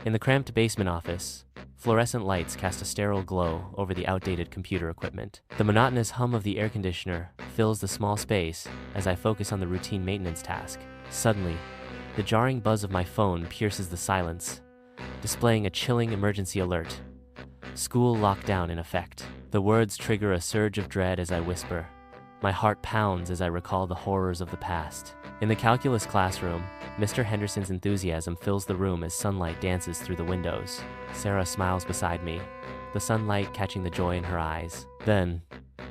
In the cramped basement office, fluorescent lights cast a sterile glow over the outdated computer equipment. The monotonous hum of the air conditioner fills the small space as I focus on the routine maintenance task. Suddenly, the jarring buzz of my phone pierces the silence, displaying a chilling emergency alert. School lockdown in effect. The words trigger a surge of dread as I whisper. My heart pounds as I recall the horrors of the past. In the calculus classroom, Mr. Henderson's enthusiasm fills the room as sunlight dances through the windows. Sarah smiles beside me, the sunlight catching the joy in her eyes. Then,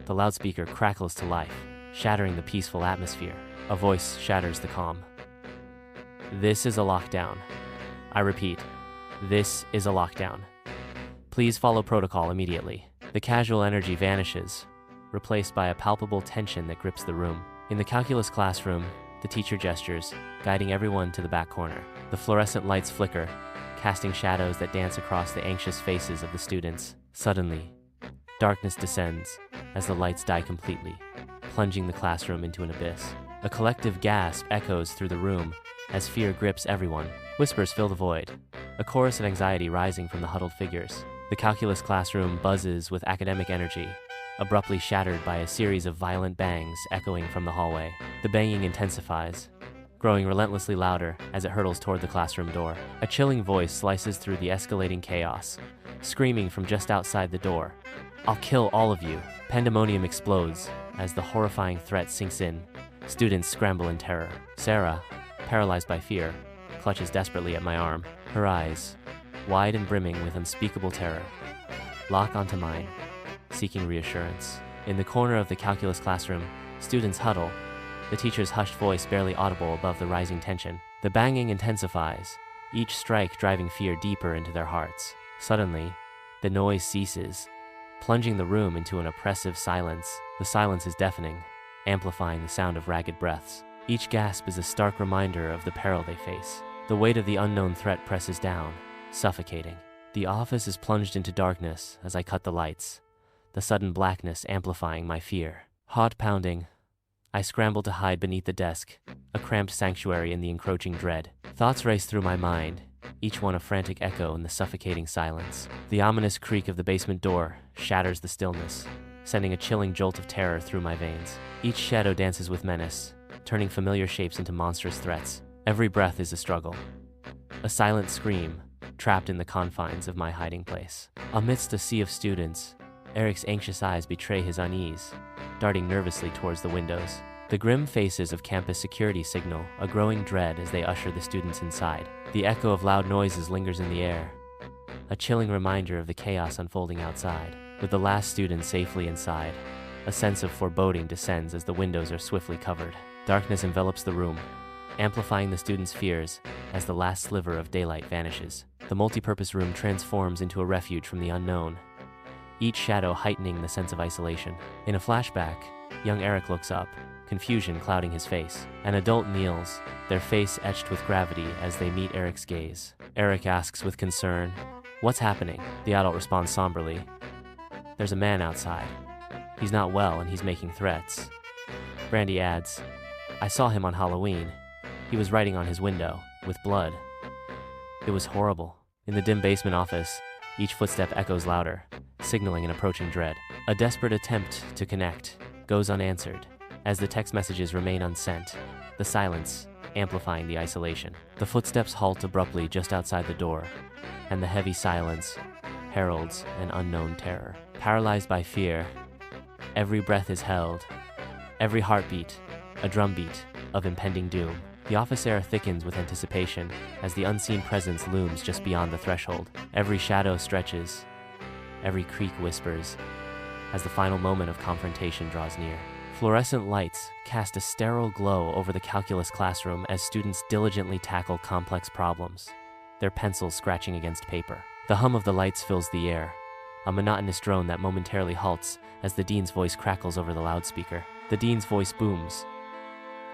the loudspeaker crackles to life, shattering the peaceful atmosphere. A voice shatters the calm. This is a lockdown. I repeat, this is a lockdown. Please follow protocol immediately. The casual energy vanishes, replaced by a palpable tension that grips the room. In the calculus classroom, the teacher gestures, guiding everyone to the back corner. The fluorescent lights flicker, casting shadows that dance across the anxious faces of the students. Suddenly, darkness descends as the lights die completely, plunging the classroom into an abyss. A collective gasp echoes through the room as fear grips everyone. Whispers fill the void, a chorus of anxiety rising from the huddled figures. The calculus classroom buzzes with academic energy, abruptly shattered by a series of violent bangs echoing from the hallway. The banging intensifies, growing relentlessly louder as it hurtles toward the classroom door. A chilling voice slices through the escalating chaos, screaming from just outside the door, "I'll kill all of you." Pandemonium explodes as the horrifying threat sinks in. Students scramble in terror. Sarah, paralyzed by fear, clutches desperately at my arm. Her eyes, wide and brimming with unspeakable terror, lock onto mine, seeking reassurance. In the corner of the calculus classroom, students huddle, the teacher's hushed voice barely audible above the rising tension. The banging intensifies, each strike driving fear deeper into their hearts. Suddenly, the noise ceases, plunging the room into an oppressive silence. The silence is deafening, amplifying the sound of ragged breaths. Each gasp is a stark reminder of the peril they face. The weight of the unknown threat presses down, suffocating. The office is plunged into darkness as I cut the lights, the sudden blackness amplifying my fear. Heart pounding, I scramble to hide beneath the desk, a cramped sanctuary in the encroaching dread. Thoughts race through my mind, each one a frantic echo in the suffocating silence. The ominous creak of the basement door shatters the stillness, sending a chilling jolt of terror through my veins. Each shadow dances with menace, turning familiar shapes into monstrous threats. Every breath is a struggle, a silent scream, trapped in the confines of my hiding place. Amidst a sea of students, Eric's anxious eyes betray his unease, darting nervously towards the windows. The grim faces of campus security signal a growing dread as they usher the students inside. The echo of loud noises lingers in the air, a chilling reminder of the chaos unfolding outside. With the last student safely inside, a sense of foreboding descends as the windows are swiftly covered. Darkness envelops the room, amplifying the students' fears as the last sliver of daylight vanishes. The multipurpose room transforms into a refuge from the unknown, each shadow heightening the sense of isolation. In a flashback, young Eric looks up, confusion clouding his face. An adult kneels, their face etched with gravity as they meet Eric's gaze. Eric asks with concern, "What's happening?" The adult responds somberly, "There's a man outside. He's not well and he's making threats." Brandy adds, "I saw him on Halloween. He was writing on his window, with blood. It was horrible." In the dim basement office, each footstep echoes louder, signaling an approaching dread. A desperate attempt to connect goes unanswered, as the text messages remain unsent, the silence amplifying the isolation. The footsteps halt abruptly just outside the door, and the heavy silence heralds an unknown terror. Paralyzed by fear, every breath is held, every heartbeat a drumbeat of impending doom. The office air thickens with anticipation as the unseen presence looms just beyond the threshold. Every shadow stretches, every creak whispers, as the final moment of confrontation draws near. Fluorescent lights cast a sterile glow over the calculus classroom as students diligently tackle complex problems, their pencils scratching against paper. The hum of the lights fills the air, a monotonous drone that momentarily halts as the dean's voice crackles over the loudspeaker. The dean's voice booms,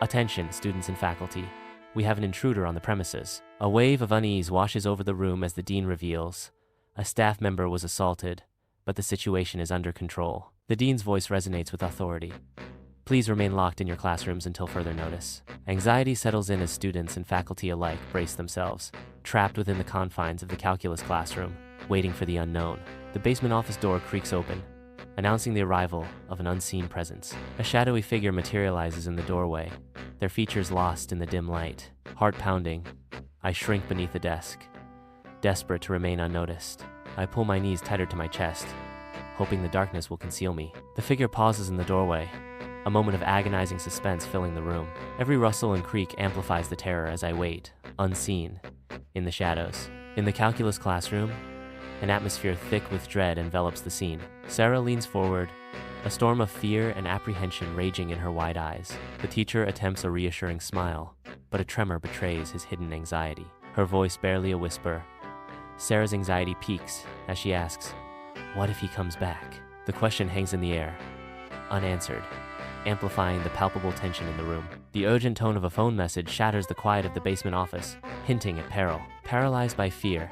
"Attention, students and faculty. We have an intruder on the premises." A wave of unease washes over the room as the dean reveals, a staff member was assaulted, but the situation is under control. The dean's voice resonates with authority, Please remain locked in your classrooms until further notice. Anxiety settles in as students and faculty alike brace themselves, trapped within the confines of the calculus classroom, waiting for the unknown. The basement office door creaks open, announcing the arrival of an unseen presence. A shadowy figure materializes in the doorway, their features lost in the dim light. Heart pounding, I shrink beneath the desk, desperate to remain unnoticed. I pull my knees tighter to my chest, hoping the darkness will conceal me. The figure pauses in the doorway, a moment of agonizing suspense filling the room. Every rustle and creak amplifies the terror as I wait, unseen, in the shadows. In the calculus classroom, an atmosphere thick with dread envelops the scene. Sarah leans forward, a storm of fear and apprehension raging in her wide eyes. The teacher attempts a reassuring smile, but a tremor betrays his hidden anxiety. Her voice barely a whisper. Sarah's anxiety peaks as she asks, "What if he comes back?" The question hangs in the air, unanswered, amplifying the palpable tension in the room. The urgent tone of a phone message shatters the quiet of the basement office, hinting at peril. Paralyzed by fear,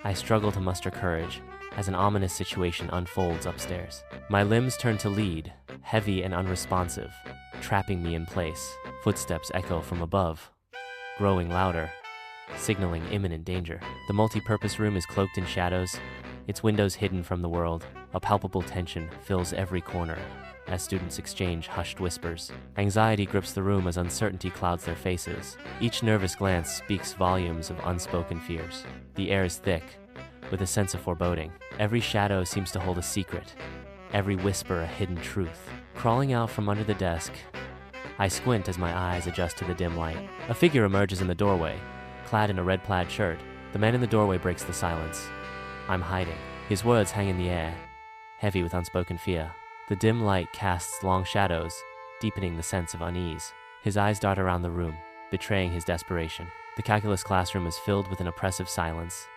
I struggle to muster courage as an ominous situation unfolds upstairs. My limbs turn to lead, heavy and unresponsive, trapping me in place. Footsteps echo from above, growing louder, signaling imminent danger. The multi-purpose room is cloaked in shadows, its windows hidden from the world. A palpable tension fills every corner as students exchange hushed whispers. Anxiety grips the room as uncertainty clouds their faces. Each nervous glance speaks volumes of unspoken fears. The air is thick, with a sense of foreboding. Every shadow seems to hold a secret, every whisper a hidden truth. Crawling out from under the desk, I squint as my eyes adjust to the dim light. A figure emerges in the doorway, clad in a red plaid shirt. The man in the doorway breaks the silence. I'm hiding. His words hang in the air, heavy with unspoken fear. The dim light casts long shadows, deepening the sense of unease. His eyes dart around the room, betraying his desperation. The calculus classroom is filled with an oppressive silence,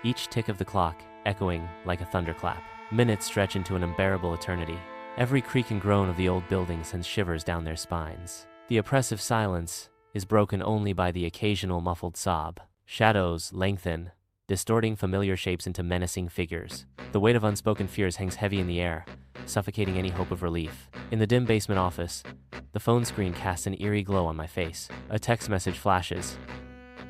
each tick of the clock echoing like a thunderclap. Minutes stretch into an unbearable eternity. Every creak and groan of the old building sends shivers down their spines. The oppressive silence is broken only by the occasional muffled sob. Shadows lengthen, distorting familiar shapes into menacing figures. The weight of unspoken fears hangs heavy in the air, suffocating any hope of relief. In the dim basement office, the phone screen casts an eerie glow on my face. A text message flashes.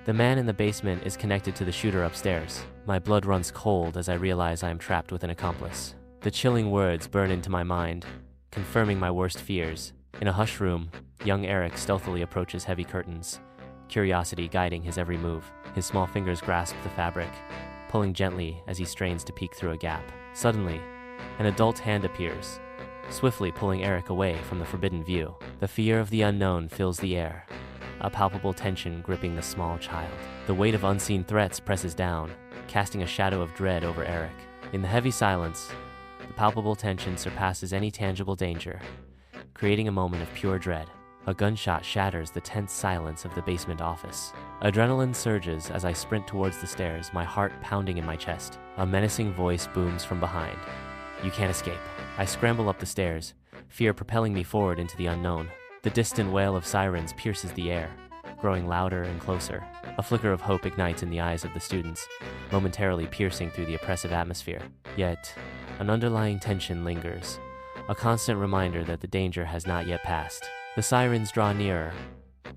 The man in the basement is connected to the shooter upstairs. My blood runs cold as I realize I am trapped with an accomplice. The chilling words burn into my mind, confirming my worst fears. In a hushed room, young Eric stealthily approaches heavy curtains, curiosity guiding his every move. His small fingers grasp the fabric, pulling gently as he strains to peek through a gap. Suddenly, an adult hand appears, swiftly pulling Eric away from the forbidden view. The fear of the unknown fills the air, a palpable tension gripping the small child. The weight of unseen threats presses down, casting a shadow of dread over Eric. In the heavy silence, the palpable tension surpasses any tangible danger, creating a moment of pure dread. A gunshot shatters the tense silence of the basement office. Adrenaline surges as I sprint towards the stairs, my heart pounding in my chest. A menacing voice booms from behind. "You can't escape." I scramble up the stairs, fear propelling me forward into the unknown. The distant wail of sirens pierces the air, growing louder and closer. A flicker of hope ignites in the eyes of the students, momentarily piercing through the oppressive atmosphere. Yet, an underlying tension lingers, a constant reminder that the danger has not yet passed. The sirens draw nearer,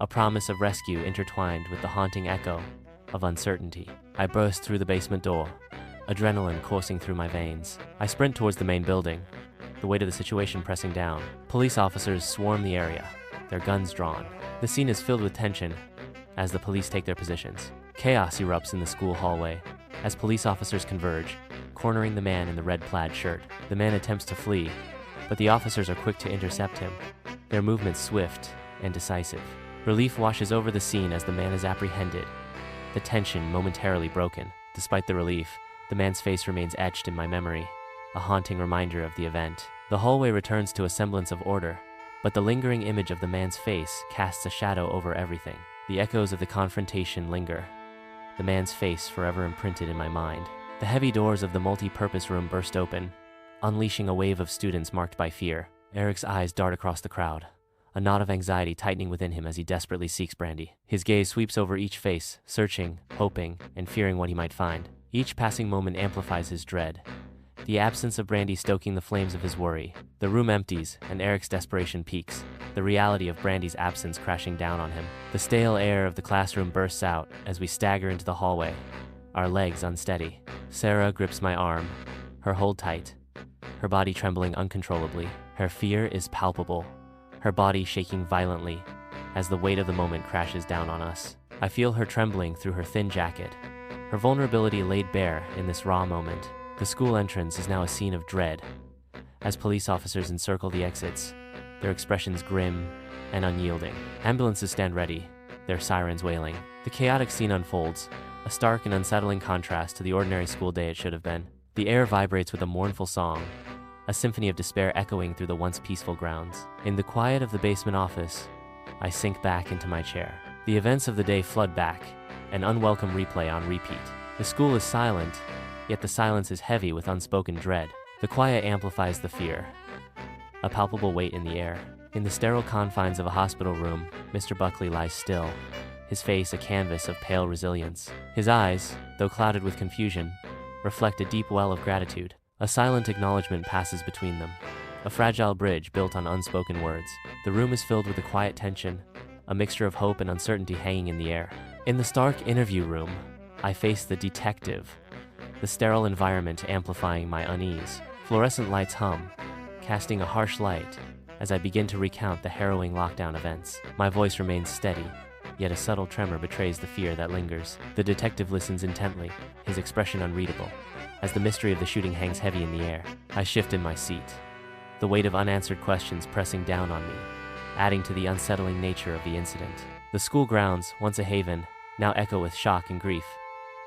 a promise of rescue intertwined with the haunting echo of uncertainty. I burst through the basement door, adrenaline coursing through my veins. I sprint towards the main building, the weight of the situation pressing down. Police officers swarm the area, their guns drawn. The scene is filled with tension as the police take their positions. Chaos erupts in the school hallway as police officers converge, cornering the man in the red plaid shirt. The man attempts to flee, but the officers are quick to intercept him, their movements swift and decisive. Relief washes over the scene as the man is apprehended, the tension momentarily broken. Despite the relief, the man's face remains etched in my memory, a haunting reminder of the event. The hallway returns to a semblance of order, but the lingering image of the man's face casts a shadow over everything. The echoes of the confrontation linger, the man's face forever imprinted in my mind. The heavy doors of the multi-purpose room burst open, unleashing a wave of students marked by fear. Eric's eyes dart across the crowd, a knot of anxiety tightening within him as he desperately seeks Brandy. His gaze sweeps over each face, searching, hoping, and fearing what he might find. Each passing moment amplifies his dread, the absence of Brandy stoking the flames of his worry. The room empties, and Eric's desperation peaks, the reality of Brandy's absence crashing down on him. The stale air of the classroom bursts out as we stagger into the hallway, our legs unsteady. Sarah grips my arm, her hold tight, her body trembling uncontrollably. Her fear is palpable, her body shaking violently as the weight of the moment crashes down on us. I feel her trembling through her thin jacket, her vulnerability laid bare in this raw moment. The school entrance is now a scene of dread. As police officers encircle the exits, their expressions grim and unyielding. Ambulances stand ready, their sirens wailing. The chaotic scene unfolds, a stark and unsettling contrast to the ordinary school day it should have been. The air vibrates with a mournful song, a symphony of despair echoing through the once peaceful grounds. In the quiet of the basement office, I sink back into my chair. The events of the day flood back, an unwelcome replay on repeat. The school is silent, yet the silence is heavy with unspoken dread. The quiet amplifies the fear, a palpable weight in the air. In the sterile confines of a hospital room, Mr. Buckley lies still, his face a canvas of pale resilience. His eyes, though clouded with confusion, reflect a deep well of gratitude. A silent acknowledgement passes between them, a fragile bridge built on unspoken words. The room is filled with a quiet tension, a mixture of hope and uncertainty hanging in the air. In the stark interview room, I face the detective, the sterile environment amplifying my unease. Fluorescent lights hum, casting a harsh light as I begin to recount the harrowing lockdown events. My voice remains steady, yet a subtle tremor betrays the fear that lingers. The detective listens intently, his expression unreadable, as the mystery of the shooting hangs heavy in the air. I shift in my seat, the weight of unanswered questions pressing down on me, adding to the unsettling nature of the incident. The school grounds, once a haven, now echo with shock and grief,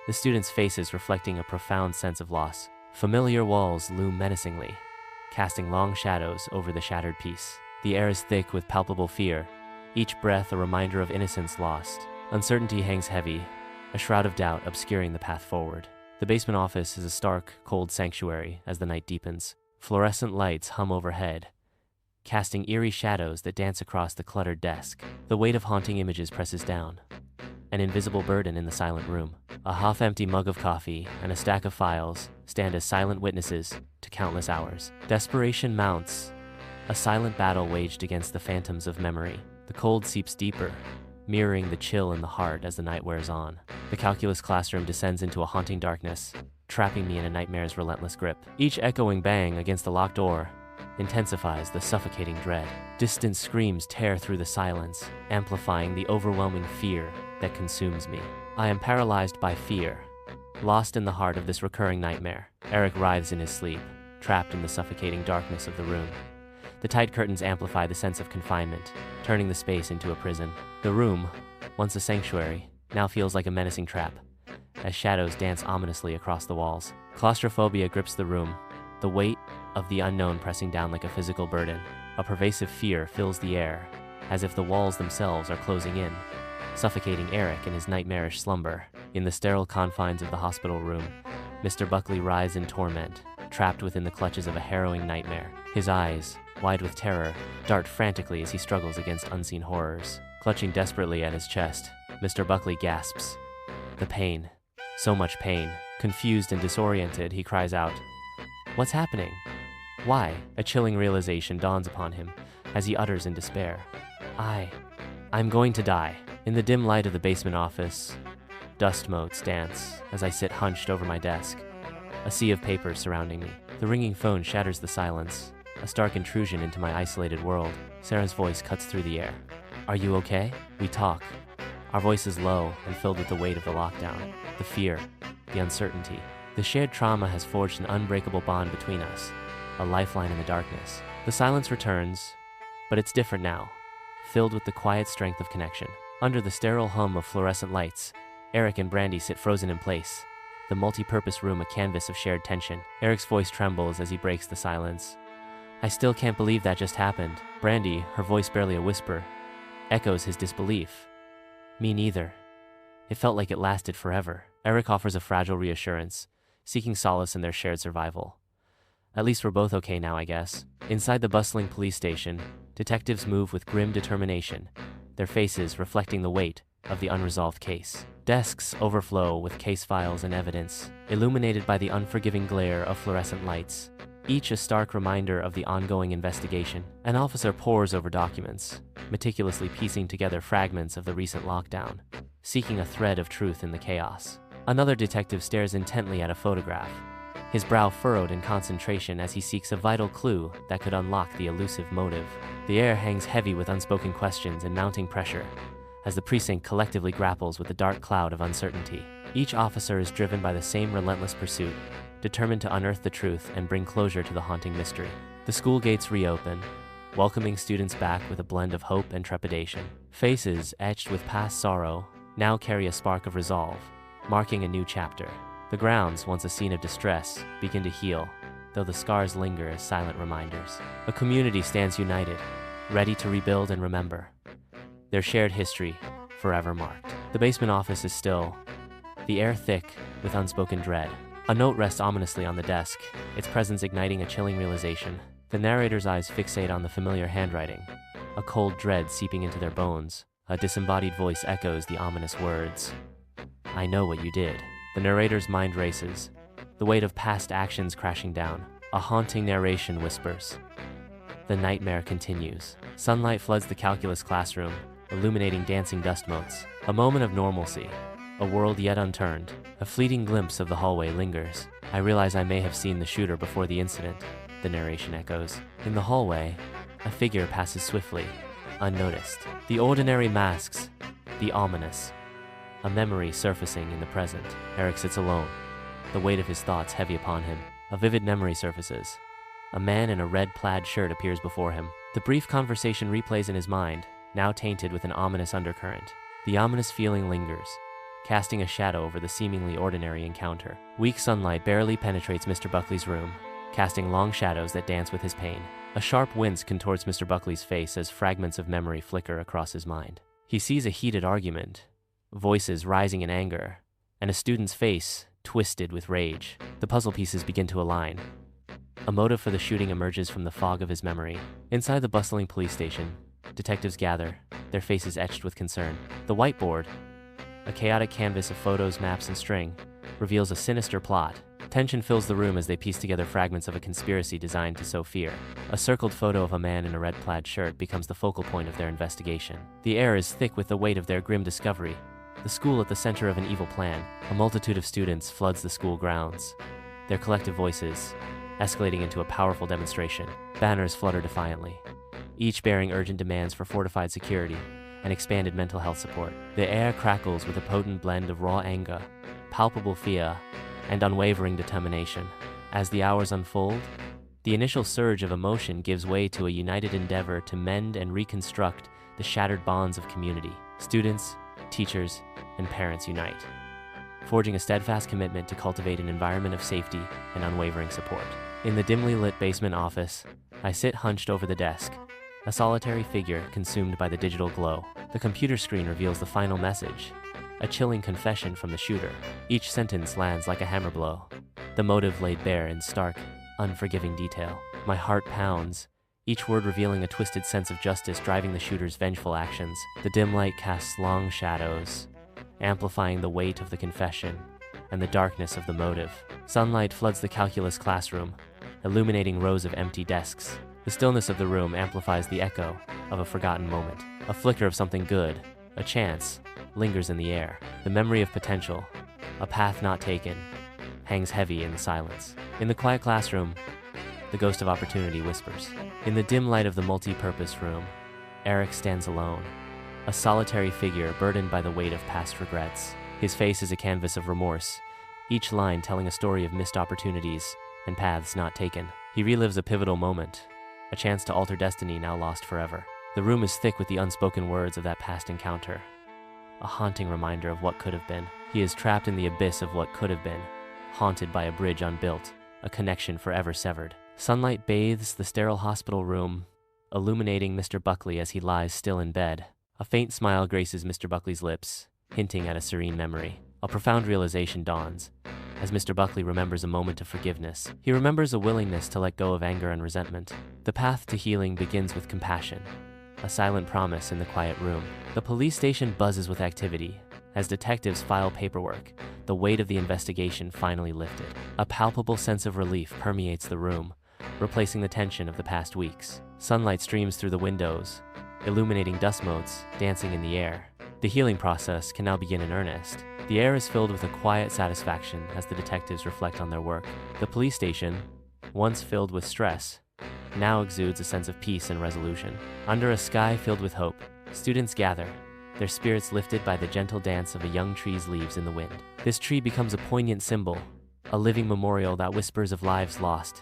the students' faces reflecting a profound sense of loss. Familiar walls loom menacingly, casting long shadows over the shattered peace. The air is thick with palpable fear, each breath a reminder of innocence lost. Uncertainty hangs heavy, a shroud of doubt obscuring the path forward. The basement office is a stark, cold sanctuary as the night deepens. Fluorescent lights hum overhead, casting eerie shadows that dance across the cluttered desk. The weight of haunting images presses down, an invisible burden in the silent room. A half-empty mug of coffee and a stack of files stand as silent witnesses to countless hours. Desperation mounts, a silent battle waged against the phantoms of memory. The cold seeps deeper, mirroring the chill in the heart as the night wears on. The calculus classroom descends into a haunting darkness, trapping me in a nightmare's relentless grip. Each echoing bang against the locked door intensifies the suffocating dread. Distant screams tear through the silence, amplifying the overwhelming fear that consumes me. I am paralyzed by fear, lost in the heart of this recurring nightmare. Eric writhes in his sleep, trapped in the suffocating darkness of the room. The tight curtains amplify the sense of confinement, turning the space into a prison. The room, once a sanctuary, now feels like a menacing trap, as shadows dance ominously across the walls. Claustrophobia grips the room, the weight of the unknown pressing down like a physical burden. A pervasive fear fills the air, as if the walls themselves are closing in, suffocating Eric in his nightmarish slumber. In the sterile confines of the hospital room, Mr. Buckley writhes in torment, trapped within the clutches of a harrowing nightmare. His eyes, wide with terror, dart frantically as he struggles against unseen horrors. Clutching desperately at his chest, Mr. Buckley gasps. The pain. So much pain. Confused and disoriented, he cries out, "What's happening? Why?" A chilling realization dawns upon him as he utters in despair, I'm going to die." In the dim light of the basement office, dust motes dance as I sit hunched over my desk, a sea of papers surrounding me. The ringing phone shatters the silence, a stark intrusion into my isolated world. Sarah's voice cuts through the air. "Are you okay?" We talk, our voices low and filled with the weight of the lockdown, the fear, the uncertainty. The shared trauma has forged an unbreakable bond between us, a lifeline in the darkness. The silence returns, but it's different now, filled with the quiet strength of connection. Under the sterile hum of fluorescent lights, Eric and Brandy sit frozen in place, the multi-purpose room a canvas of shared tension. Eric's voice trembles as he breaks the silence. "I still can't believe that just happened." Brandy, her voice barely a whisper, echoes his disbelief. "Me neither. It felt like it lasted forever." Eric offers a fragile reassurance, seeking solace in their shared survival. "At least we're both okay now, I guess." Inside the bustling police station, detectives move with grim determination, their faces reflecting the weight of the unresolved case. Desks overflow with case files and evidence, illuminated by the unforgiving glare of fluorescent lights, each a stark reminder of the ongoing investigation. An officer pores over documents, meticulously piecing together fragments of the recent lockdown, seeking a thread of truth in the chaos. Another detective stares intently at a photograph, his brow furrowed in concentration as he seeks a vital clue that could unlock the elusive motive. The air hangs heavy with unspoken questions and mounting pressure as the precinct collectively grapples with the dark cloud of uncertainty. Each officer is driven by the same relentless pursuit, determined to unearth the truth and bring closure to the haunting mystery. The school gates reopen, welcoming students back with a blend of hope and trepidation. Faces etched with past sorrow now carry a spark of resolve, marking a new chapter. The grounds, once a scene of distress, begin to heal, though the scars linger as silent reminders. A community stands united, ready to rebuild and remember, their shared history forever marked. The basement office is still, the air thick with unspoken dread. A note rests ominously on the desk, its presence igniting a chilling realization. The narrator's eyes fixate on the familiar handwriting, a cold dread seeping into their bones. A disembodied voice echoes the ominous words, "I know what you did." The narrator's mind races, the weight of past actions crashing down. A haunting narration whispers. The nightmare continues. Sunlight floods the calculus classroom, illuminating dancing dust motes. A moment of normalcy, a world yet unturned. A fleeting glimpse of the hallway lingers. "I realize I may have seen the shooter before the incident," the narration echoes. In the hallway, a figure passes swiftly, unnoticed. The ordinary masks, the ominous. A memory surfacing in the present. Eric sits alone, the weight of his thoughts heavy upon him. A vivid memory surfaces. A man in a red plaid shirt appears before him. The brief conversation replays in his mind, now tainted with an ominous undercurrent. The ominous feeling lingers, casting a shadow over the seemingly ordinary encounter. Weak sunlight barely penetrates Mr. Buckley's room, casting long shadows that dance with his pain. A sharp wince contorts Mr. Buckley's face as fragments of memory flicker across his mind. He sees a heated argument, voices rising in anger, and a student's face twisted with rage. The puzzle pieces begin to align. A motive for the shooting emerges from the fog of his memory. Inside the bustling police station, detectives gather, their faces etched with concern. The whiteboard, a chaotic canvas of photos, maps, and string, reveals a sinister plot. Tension fills the room as they piece together fragments of a conspiracy designed to sow fear. A circled photo of a man in a red plaid shirt becomes the focal point of their investigation. The air is thick with the weight of their grim discovery. The school at the center of an evil plan. A multitude of students floods the school grounds, their collective voices escalating into a powerful demonstration. Banners flutter defiantly, each bearing urgent demands for fortified security and expanded mental health support. The air crackles with a potent blend of raw anger, palpable fear, and unwavering determination. As the hours unfold, the initial surge of emotion gives way to a united endeavor to mend and reconstruct the shattered bonds of community. Students, teachers, and parents unite, forging a steadfast commitment to cultivate an environment of safety and unwavering support. In the dimly lit basement office, I sit hunched over the desk, a solitary figure consumed by the digital glow. The computer screen reveals the final message, a chilling confession from the shooter. Each sentence lands like a hammer blow, the motive laid bare in stark, unforgiving detail. My heart pounds, each word revealing a twisted sense of justice driving the shooter's vengeful actions. The dim light casts long shadows, amplifying the weight of the confession and the darkness of the motive. Sunlight floods the calculus classroom, illuminating rows of empty desks. The stillness of the room amplifies the echo of a forgotten moment. A flicker of something good, a chance, lingers in the air. The memory of potential, a path not taken, hangs heavy in the silence. In the quiet classroom, the ghost of opportunity whispers. In the dim light of the multi-purpose room, Eric stands alone, a solitary figure burdened by the weight of past regrets. His face is a canvas of remorse, each line telling a story of missed opportunities and paths not taken. He relives a pivotal moment, a chance to alter destiny now lost forever. The room is thick with the unspoken words of that past encounter, a haunting reminder of what could have been. He is trapped in the abyss of what could have been, haunted by a bridge unbuilt, a connection forever severed. Sunlight bathes the sterile hospital room, illuminating Mr. Buckley as he lies still in bed. A faint smile graces Mr. Buckley's lips, hinting at a serene memory. A profound realization dawns as Mr. Buckley remembers a moment of forgiveness. He remembers a willingness to let go of anger and resentment. The path to healing begins with compassion, a silent promise in the quiet room. The police station buzzes with activity As detectives file paperwork, the weight of the investigation finally lifted. A palpable sense of relief permeates the room, replacing the tension of the past weeks. Sunlight streams through the windows, illuminating dust motes dancing in the air. The healing process can now begin in earnest. The air is filled with a quiet satisfaction as the detectives reflect on their work. The police station, once filled with stress, now exudes a sense of peace and resolution. Under a sky filled with hope, students gather, their spirits lifted by the gentle dance of a young tree's leaves in the wind. This tree becomes a poignant symbol, a living memorial that whispers of lives lost,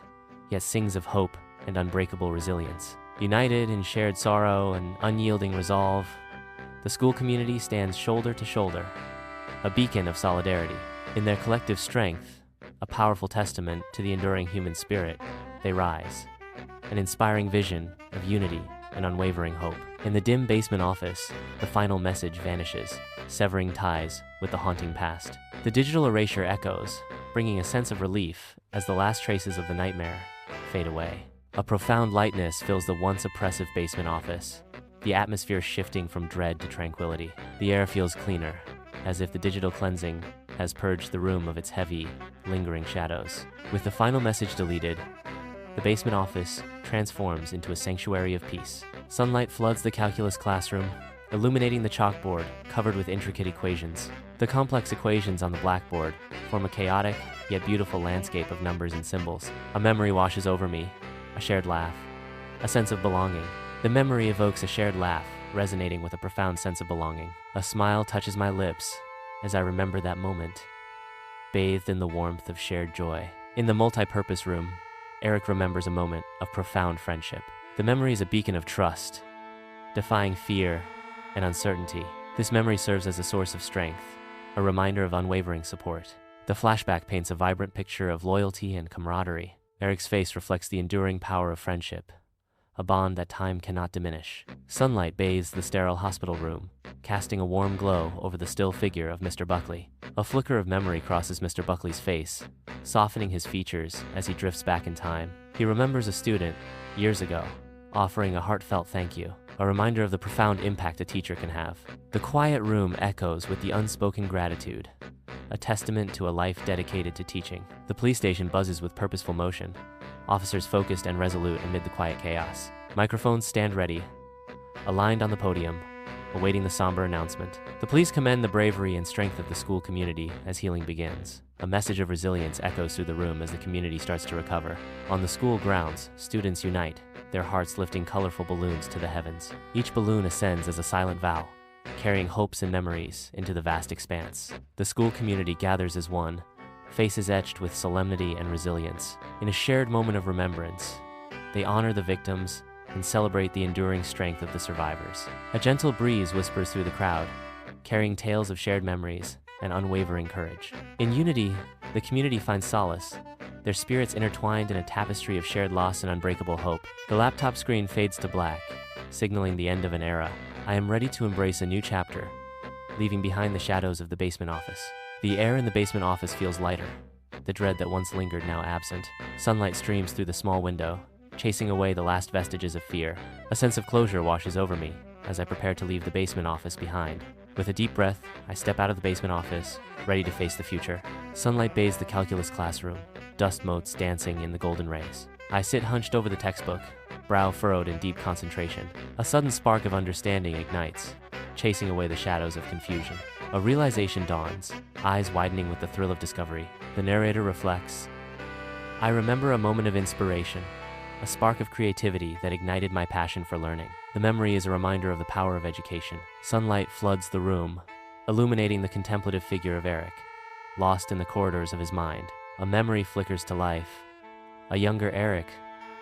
yet sings of hope and unbreakable resilience. United in shared sorrow and unyielding resolve, the school community stands shoulder to shoulder, a beacon of solidarity. In their collective strength, a powerful testament to the enduring human spirit, they rise, an inspiring vision of unity and unwavering hope. In the dim basement office, the final message vanishes, severing ties with the haunting past. The digital erasure echoes, bringing a sense of relief as the last traces of the nightmare fade away. A profound lightness fills the once oppressive basement office, the atmosphere shifting from dread to tranquility. The air feels cleaner, as if the digital cleansing has purged the room of its heavy, lingering shadows. With the final message deleted, the basement office transforms into a sanctuary of peace. Sunlight floods the calculus classroom, illuminating the chalkboard covered with intricate equations. The complex equations on the blackboard form a chaotic yet beautiful landscape of numbers and symbols. A memory washes over me, a shared laugh, a sense of belonging. The memory evokes a shared laugh, resonating with a profound sense of belonging. A smile touches my lips as I remember that moment, bathed in the warmth of shared joy. In the multi-purpose room, Eric remembers a moment of profound friendship. The memory is a beacon of trust, defying fear and uncertainty. This memory serves as a source of strength, a reminder of unwavering support. The flashback paints a vibrant picture of loyalty and camaraderie. Eric's face reflects the enduring power of friendship, a bond that time cannot diminish. Sunlight bathes the sterile hospital room, casting a warm glow over the still figure of Mr. Buckley. A flicker of memory crosses Mr. Buckley's face, softening his features as he drifts back in time. He remembers a student, years ago, offering a heartfelt thank you, a reminder of the profound impact a teacher can have. The quiet room echoes with the unspoken gratitude, a testament to a life dedicated to teaching. The police station buzzes with purposeful motion, officers focused and resolute amid the quiet chaos. Microphones stand ready, aligned on the podium, awaiting the somber announcement. The police commend the bravery and strength of the school community as healing begins. A message of resilience echoes through the room as the community starts to recover. On the school grounds, students unite, their hearts lifting colorful balloons to the heavens. Each balloon ascends as a silent vow, carrying hopes and memories into the vast expanse. The school community gathers as one, faces etched with solemnity and resilience. In a shared moment of remembrance, they honor the victims and celebrate the enduring strength of the survivors. A gentle breeze whispers through the crowd, carrying tales of shared memories and unwavering courage. In unity, the community finds solace, their spirits intertwined in a tapestry of shared loss and unbreakable hope. The laptop screen fades to black, signaling the end of an era. I am ready to embrace a new chapter, leaving behind the shadows of the basement office. The air in the basement office feels lighter, the dread that once lingered now absent. Sunlight streams through the small window, chasing away the last vestiges of fear. A sense of closure washes over me as I prepare to leave the basement office behind. With a deep breath, I step out of the basement office, ready to face the future. Sunlight bathes the calculus classroom, dust motes dancing in the golden rays. I sit hunched over the textbook, brow furrowed in deep concentration. A sudden spark of understanding ignites, chasing away the shadows of confusion. A realization dawns, eyes widening with the thrill of discovery. The narrator reflects, I remember a moment of inspiration, a spark of creativity that ignited my passion for learning. The memory is a reminder of the power of education. Sunlight floods the room, illuminating the contemplative figure of Eric, lost in the corridors of his mind. A memory flickers to life. A younger Eric,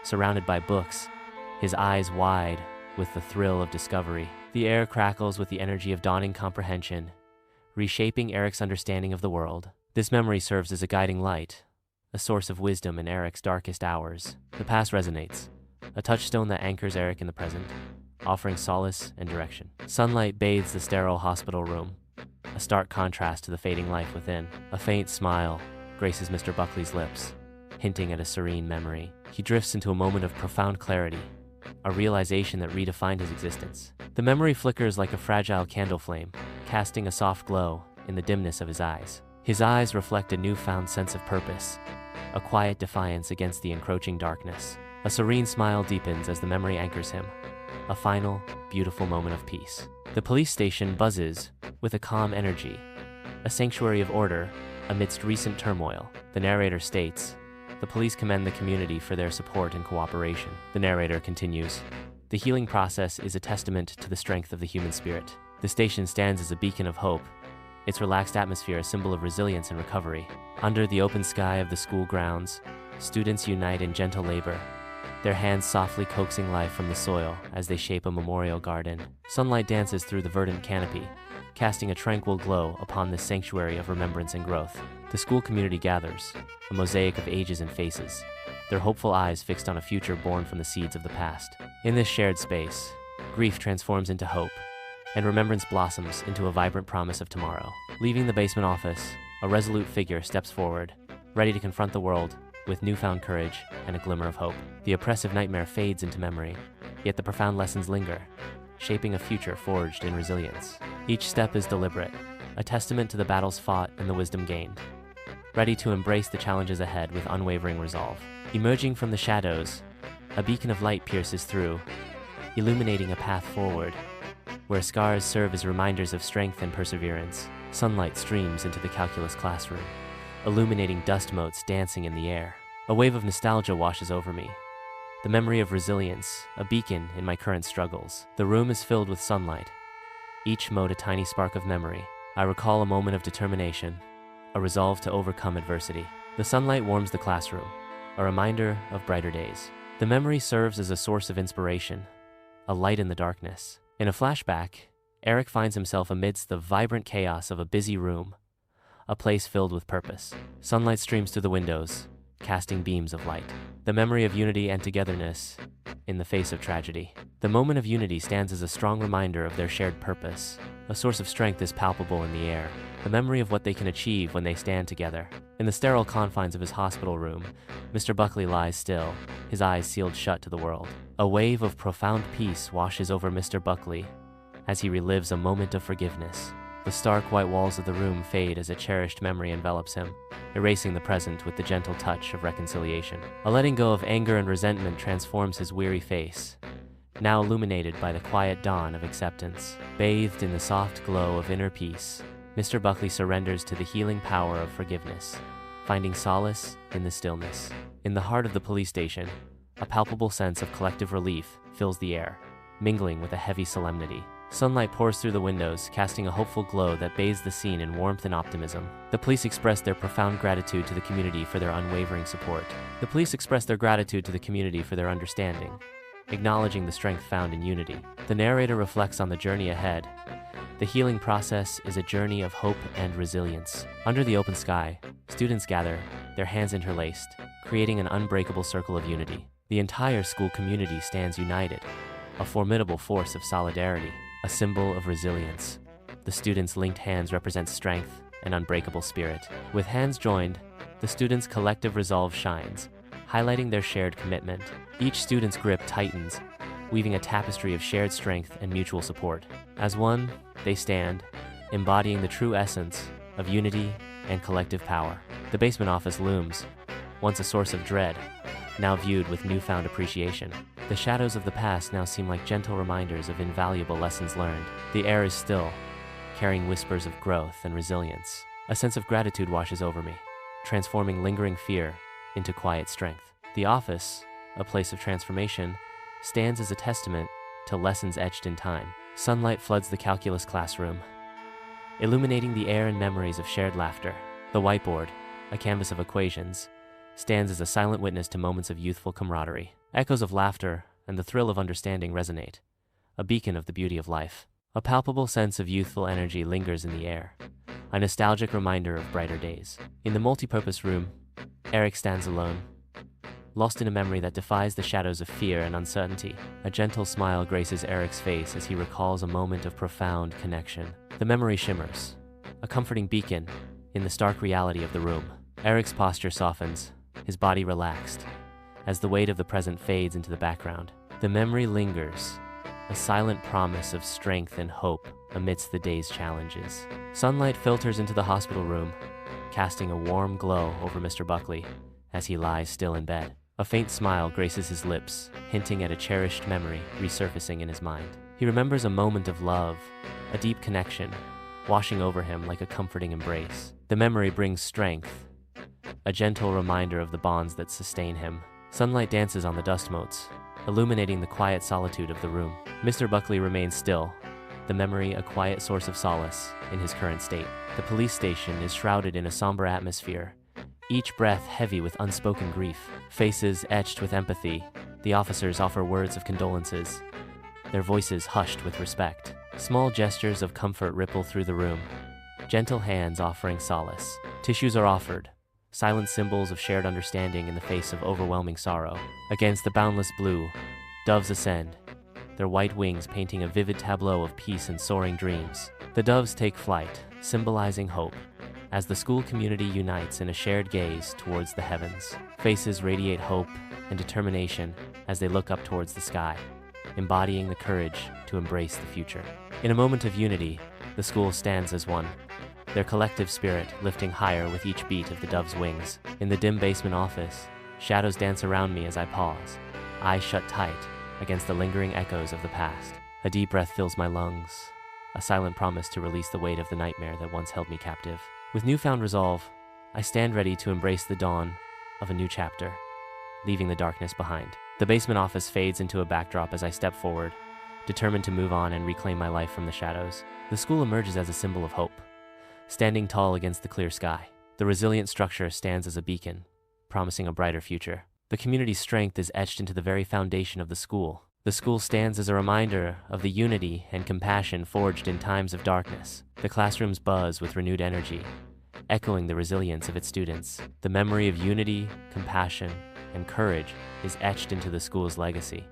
surrounded by books, his eyes wide with the thrill of discovery. The air crackles with the energy of dawning comprehension, reshaping Eric's understanding of the world. This memory serves as a guiding light, a source of wisdom in Eric's darkest hours. The past resonates, a touchstone that anchors Eric in the present, offering solace and direction. Sunlight bathes the sterile hospital room, a stark contrast to the fading life within. A faint smile graces Mr. Buckley's lips, hinting at a serene memory. He drifts into a moment of profound clarity, a realization that redefined his existence. The memory flickers like a fragile candle flame, casting a soft glow in the dimness of his eyes. His eyes reflect a newfound sense of purpose, a quiet defiance against the encroaching darkness. A serene smile deepens as the memory anchors him, a final, beautiful moment of peace. The police station buzzes with a calm energy, a sanctuary of order amidst recent turmoil. The narrator states, "The police commend the community for their support and cooperation." The narrator continues, "The healing process is a testament to the strength of the human spirit." The station stands as a beacon of hope, its relaxed atmosphere a symbol of resilience and recovery. Under the open sky of the school grounds, students unite in gentle labor, their hands softly coaxing life from the soil as they shape a memorial garden. Sunlight dances through the verdant canopy, casting a tranquil glow upon this sanctuary of remembrance and growth. The school community gathers, a mosaic of ages and faces, their hopeful eyes fixed on a future born from the seeds of the past. In this shared space, grief transforms into hope, and remembrance blossoms into a vibrant promise of tomorrow. Leaving the basement office, a resolute figure steps forward, ready to confront the world with newfound courage and a glimmer of hope. The oppressive nightmare fades into memory, yet the profound lessons linger, shaping a future forged in resilience. Each step is deliberate, a testament to the battles fought and the wisdom gained, ready to embrace the challenges ahead with unwavering resolve. Emerging from the shadows, a beacon of light pierces through, illuminating a path forward, where scars serve as reminders of strength and perseverance. Sunlight streams into the calculus classroom, illuminating dust motes dancing in the air. A wave of nostalgia washes over me, the memory of resilience, a beacon in my current struggles. The room is filled with sunlight, each mote a tiny spark of memory. I recall a moment of determination, a resolve to overcome adversity. The sunlight warms the classroom, a reminder of brighter days. The memory serves as a source of inspiration, a light in the darkness. In a flashback, Eric finds himself amidst the vibrant chaos of a busy room, a place filled with purpose. Sunlight streams through the windows, casting beams of light. The memory of unity and togetherness in the face of tragedy. The moment of unity stands as a strong reminder of their shared purpose. A source of strength is palpable in the air, the memory of what they can achieve when they stand together. In the sterile confines of his hospital room, Mr. Buckley lies still, his eyes sealed shut to the world. A wave of profound peace washes over Mr. Buckley as he relives a moment of forgiveness. The stark white walls of the room fade as a cherished memory envelops him, erasing the present with the gentle touch of reconciliation. A letting go of anger and resentment transforms his weary face, now illuminated by the quiet dawn of acceptance. Bathed in the soft glow of inner peace, Mr. Buckley surrenders to the healing power of forgiveness, finding solace in the stillness. In the heart of the police station, a palpable sense of collective relief fills the air, mingling with a heavy solemnity. Sunlight pours through the windows, casting a hopeful glow that bathes the scene in warmth and optimism. The police express their profound gratitude to the community for their unwavering support. The police express their gratitude to the community for their understanding, acknowledging the strength found in unity. The narrator reflects on the journey ahead. The healing process is a journey of hope and resilience. Under the open sky, students gather, their hands interlaced, creating an unbreakable circle of unity. The entire school community stands united, a formidable force of solidarity, a symbol of resilience. The students' linked hands represent strength and unbreakable spirit. With hands joined, the students' collective resolve shines, highlighting their shared commitment. Each student's grip tightens, weaving a tapestry of shared strength and mutual support. As one, they stand, embodying the true essence of unity and collective power. The basement office looms, once a source of dread, now viewed with newfound appreciation. The shadows of the past now seem like gentle reminders of invaluable lessons learned. The air is still, carrying whispers of growth and resilience. A sense of gratitude washes over me, transforming lingering fear into quiet strength. The office, a place of transformation, stands as a testament to lessons etched in time. Sunlight floods the calculus classroom, illuminating the air and memories of shared laughter. The whiteboard, a canvas of equations, stands as a silent witness to moments of youthful camaraderie. Echoes of laughter and the thrill of understanding resonate, a beacon of the beauty of life. A palpable sense of youthful energy lingers in the air, a nostalgic reminder of brighter days. In the multipurpose room, Eric stands alone, lost in a memory that defies the shadows of fear and uncertainty. A gentle smile graces Eric's face as he recalls a moment of profound connection. The memory shimmers, a comforting beacon in the stark reality of the room. Eric's posture softens, his body relaxed, as the weight of the present fades into the background. The memory lingers, a silent promise of strength and hope. amidst the day's challenges. Sunlight filters into the hospital room, casting a warm glow over Mr. Buckley as he lies still in bed. A faint smile graces his lips, hinting at a cherished memory resurfacing in his mind. He remembers a moment of love, a deep connection, washing over him like a comforting embrace. The memory brings strength, a gentle reminder of the bonds that sustain him. Sunlight dances on the dust motes, illuminating the quiet solitude of the room. Mr. Buckley remains still, the memory a quiet source of solace in his current state. The police station is shrouded in a somber atmosphere, each breath heavy with unspoken grief. Faces etched with empathy, the officers offer words of condolences, their voices hushed with respect. Small gestures of comfort ripple through the room, gentle hands offering solace. Tissues are offered, silent symbols of shared understanding in the face of overwhelming sorrow. Against the boundless blue, doves ascend, their white wings painting a vivid tableau of peace and soaring dreams. The doves take flight, symbolizing hope, as the school community unites in a shared gaze towards the heavens. Faces radiate hope and determination as they look up towards the sky, embodying the courage to embrace the future. In a moment of unity, the school stands as one, their collective spirit lifting higher with each beat of the dove's wings. In the dim basement office, shadows dance around me as I pause, eyes shut tight against the lingering echoes of the past. A deep breath fills my lungs, a silent promise to release the weight of the nightmare that once held me captive. With newfound resolve, I stand ready to embrace the dawn of a new chapter, leaving the darkness behind. The basement office fades into a backdrop as I step forward, determined to move on and reclaim my life from the shadows. The school emerges as a symbol of hope, standing tall against the clear sky. The resilient structure stands as a beacon, promising a brighter future. The community's strength is etched into the very foundation of the school. The school stands as a reminder of the unity and compassion forged in times of darkness. The classrooms buzz with renewed energy, echoing the resilience of its students. The memory of unity, compassion, and courage is etched into the school's legacy.